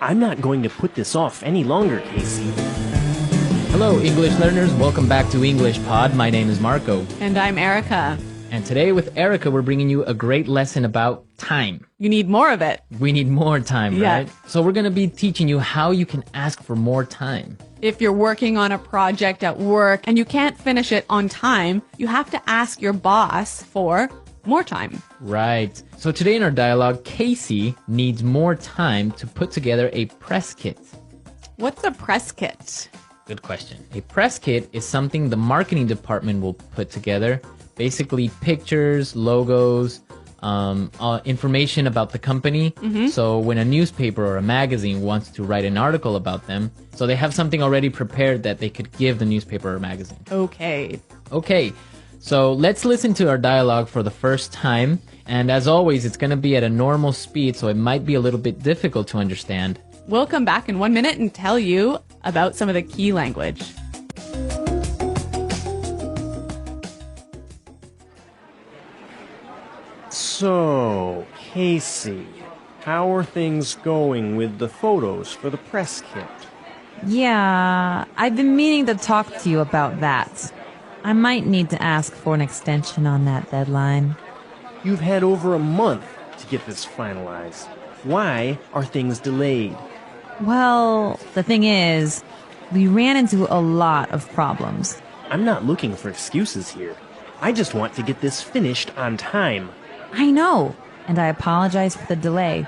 I'm not going to put this off any longer, Casey. Hello, English learners. Welcome back to English Pod. My name is Marco. And I'm Erica. And today with Erica, we're bringing you a great lesson about time. You need more of it. We need more time, Yeah. right? So we're going to be teaching you how you can ask for more time. If you're working on a project at work and you can't finish it on time, you have to ask your boss for more time. Right. So today in our dialogue, Casey needs more time to put together a press kit. What's a press kit? Good question. A press kit is something the marketing department will put together. Basically pictures, logos, information about the company. So when a newspaper or a magazine wants to write an article about them, so they have something already prepared that they could give the newspaper or magazine. Okay. Okay, so let's listen to our dialogue for the first time. And as always, it's going to be at a normal speed, so it might be a little bit difficult to understand. We'll come back in 1 minute and tell you about some of the key language. So, Casey, how are things going with the photos for the press kit? Yeah, I've been meaning to talk to you about that. I might need to ask for an extension on that deadline. You've had over a month to get this finalized. Why are things delayed? Well, the thing is, we ran into a lot of problems. I'm not looking for excuses here. I just want to get this finished on time. I know, and I apologize for the delay,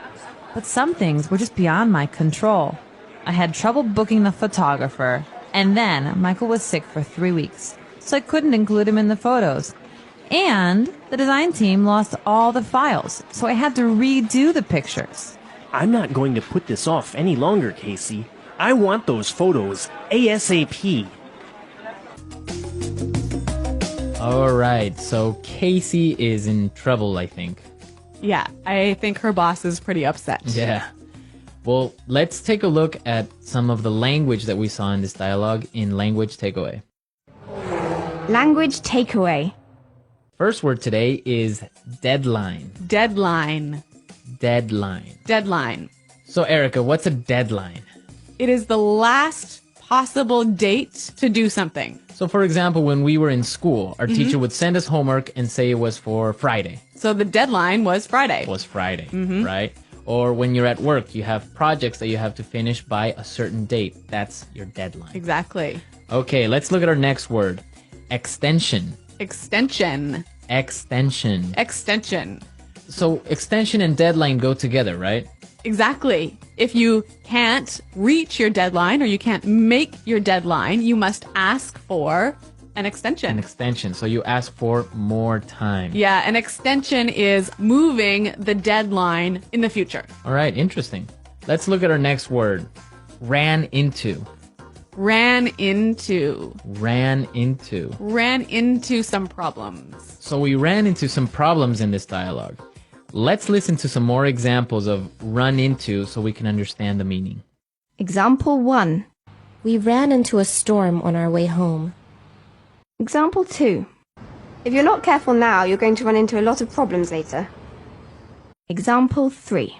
but some things were just beyond my control. I had trouble booking the photographer, and then Michael was sick for 3 weeks, so I couldn't include him in the photos. And the design team lost all the files, so I had to redo the pictures. I'm not going to put this off any longer, Casey. I want those photos ASAP. All right, so Casey is in trouble, I think. Yeah, I think her boss is pretty upset. Yeah. Well, let's take a look at some of the language that we saw in this dialogue in Language Takeaway. Language takeaway. First word today is deadline. Deadline. Deadline. Deadline. So, Erica, what's a deadline? It is the last possible date to do something. So, for example, when we were in school, our teacher would send us homework and say it was for Friday. So the deadline was Friday. It was Friday, right? Or when you're at work, you have projects that you have to finish by a certain date. That's your deadline. Exactly. Okay, let's look at our next word. Extension. Extension. Extension. Extension. So extension and deadline go together, right? Exactly. If you can't reach your deadline or you can't make your deadline, you must ask for an extension. An extension. So you ask for more time. Yeah, an extension is moving the deadline in the future. All right, interesting. Let's look at our next word. Ran into. Ran into. Ran into. Ran into some problems. So we ran into some problems in this dialogue. Let's listen to some more examples of run into so we can understand the meaning. Example 1. We ran into a storm on our way home. Example 2. If you're not careful now, you're going to run into a lot of problems later. Example 3.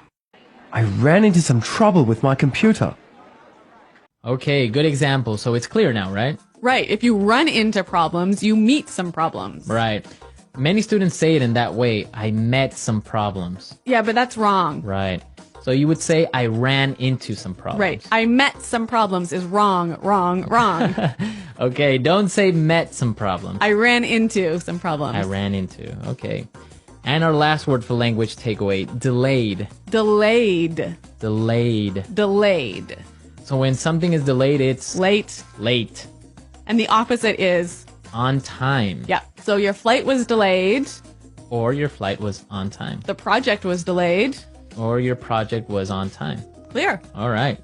I ran into some trouble with my computer. Okay, good example. So it's clear now, right? Right. If you run into problems, you meet some problems. Right. Many students say it in that way. I met some problems. Yeah, but that's wrong. Right. So you would say I ran into some problems. Right. I met some problems is wrong, wrong, wrong. Okay, don't say met some problems. I ran into some problems. I ran into. Okay. And our last word for language takeaway, delayed. Delayed. Delayed. Delayed. So when something is delayed, it's Late. late. And the opposite is, On time. yeah. So your flight was delayed. Or your flight was on time. The project was delayed. Or your project was on time. Clear. All right.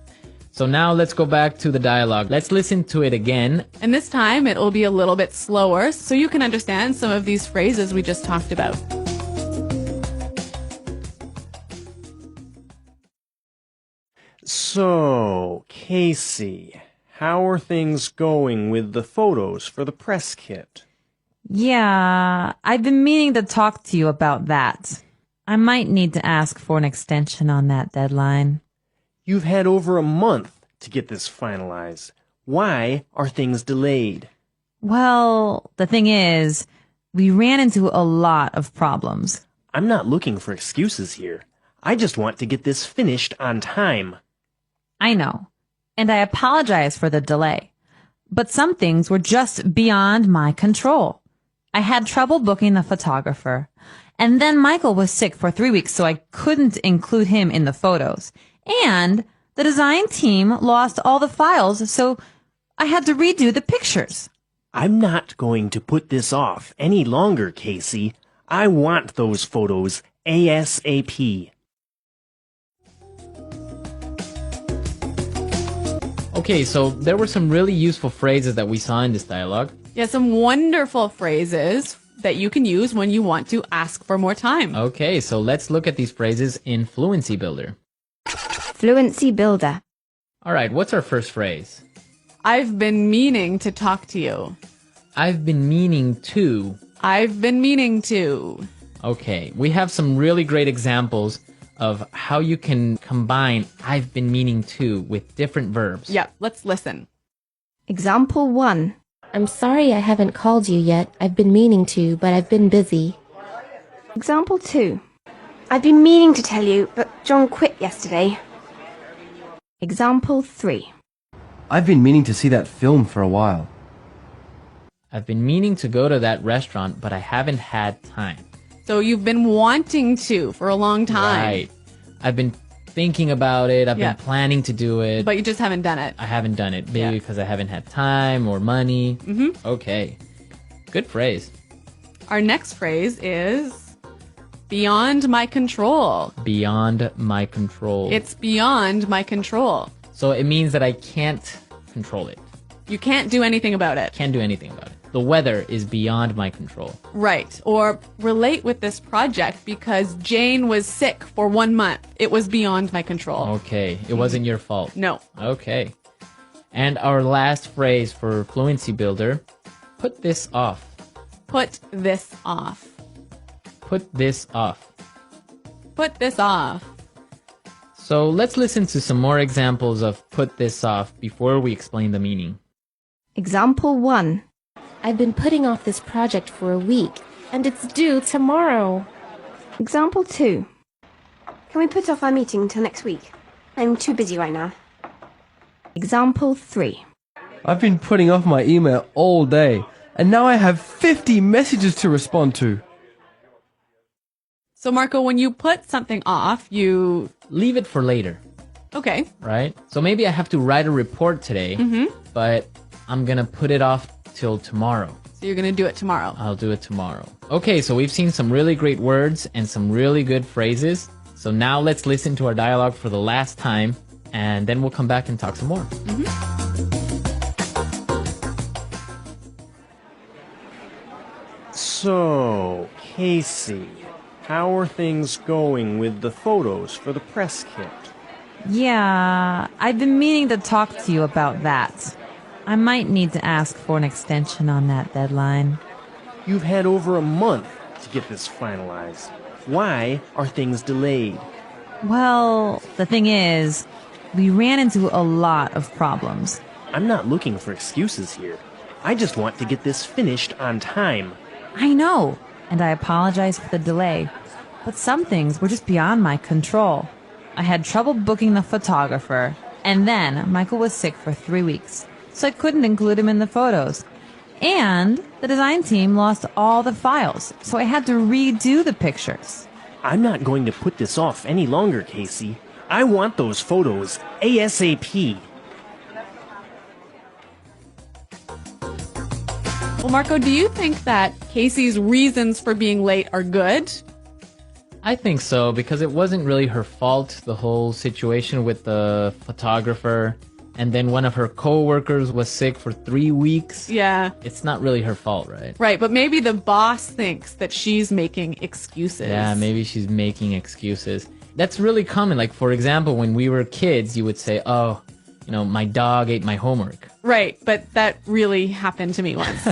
So now let's go back to the dialogue. Let's listen to it again. And this time it will be a little bit slower so you can understand some of these phrases we just talked about. So, Casey, how are things going with the photos for the press kit? Yeah, I've been meaning to talk to you about that. I might need to ask for an extension on that deadline. You've had over a month to get this finalized. Why are things delayed? Well, the thing is, we ran into a lot of problems. I'm not looking for excuses here. I just want to get this finished on time. I know, and I apologize for the delay. But some things were just beyond my control. I had trouble booking the photographer. And then Michael was sick for 3 weeks, so I couldn't include him in the photos. And the design team lost all the files, so I had to redo the pictures. I'm not going to put this off any longer, Casey. I want those photos ASAP. Okay, so there were some really useful phrases that we saw in this dialogue. Yeah, some wonderful phrases that you can use when you want to ask for more time. Okay, so let's look at these phrases in Fluency Builder. Fluency Builder. All right, what's our first phrase? I've been meaning to talk to you. I've been meaning to. I've been meaning to. Okay, we have some really great examples of how you can combine I've been meaning to with different verbs. Yeah, let's listen. Example 1. I'm sorry I haven't called you yet. I've been meaning to, but I've been busy. Example 2. I've been meaning to tell you, but John quit yesterday. Example 3. I've been meaning to see that film for a while. I've been meaning to go to that restaurant, but I haven't had time. So you've been wanting to for a long time. Right. I've been thinking about it. I've Yeah. been planning to do it. But you just haven't done it. I haven't done it. Maybe Yeah. because I haven't had time or money. Mm-hmm. Okay. Good phrase. Our next phrase is beyond my control. Beyond my control. It's beyond my control. So it means that I can't control it. You can't do anything about it. Can't do anything about it. The weather is beyond my control. Right. Or relate with this project because Jane was sick for 1 month. It was beyond my control. Okay. It wasn't your fault. No. Okay. And our last phrase for Fluency Builder, put this off. Put this off. Put this off. Put this off. So let's listen to some more examples of put this off before we explain the meaning. Example 1. I've been putting off this project for a week, and it's due tomorrow. Example 2. Can we put off our meeting till next week? I'm too busy right now. Example 3. I've been putting off my email all day, and now I have 50 messages to respond to. So Marco, when you put something off, you... Leave it for later, Okay. right? So maybe I have to write a report today, but I'm going to put it off till tomorrow. So you're going to do it tomorrow. I'll do it tomorrow. Okay, so we've seen some really great words and some really good phrases. So now let's listen to our dialogue for the last time, and then we'll come back and talk some more. So, Casey, how are things going with the photos for the press kit? Yeah, I've been meaning to talk to you about that. I might need to ask for an extension on that deadline. You've had over a month to get this finalized. Why are things delayed? Well, the thing is, we ran into a lot of problems. I'm not looking for excuses here. I just want to get this finished on time. I know, and I apologize for the delay. But some things were just beyond my control. I had trouble booking the photographer, and then Michael was sick for 3 weeks, so I couldn't include him in the photos. And the design team lost all the files, so I had to redo the pictures. I'm not going to put this off any longer, Casey. I want those photos ASAP. Well, Marco, do you think that Casey's reasons for being late are good? I think so, because it wasn't really her fault, the whole situation with the photographer. And then one of her coworkers was sick for 3 weeks. Yeah. It's not really her fault, right? Right, but maybe the boss thinks that she's making excuses. Yeah, maybe she's making excuses. That's really common. Like, for example, when we were kids, you would say, oh, my dog ate my homework. Right, but that really happened to me once.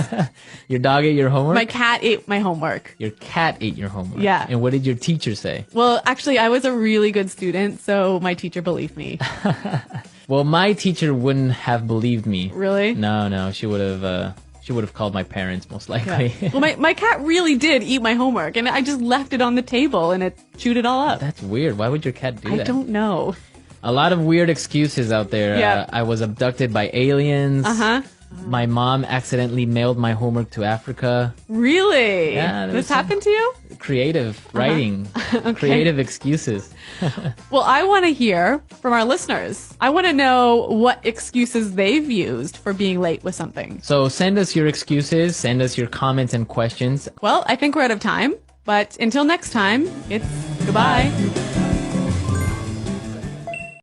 Your dog ate your homework? My cat ate my homework. Your cat ate your homework. Yeah. And what did your teacher say? Well, actually, I was a really good student, so my teacher believed me. Well, my teacher wouldn't have believed me. Really? No, she would have called my parents most likely. Well, my cat really did eat my homework, and I just left it on the table, and it chewed it all up. That's weird. Why would your cat do that? I don't know. A lot of weird excuses out there. Yeah. I was abducted by aliens. Uh-huh. My mom accidentally mailed my homework to Africa. Really? Yeah, This happened to you? Creative writing. Creative excuses. Well, I want to hear from our listeners. I want to know what excuses they've used for being late with something. So send us your excuses. Send us your comments and questions. Well, I think we're out of time, but until next time, it's goodbye.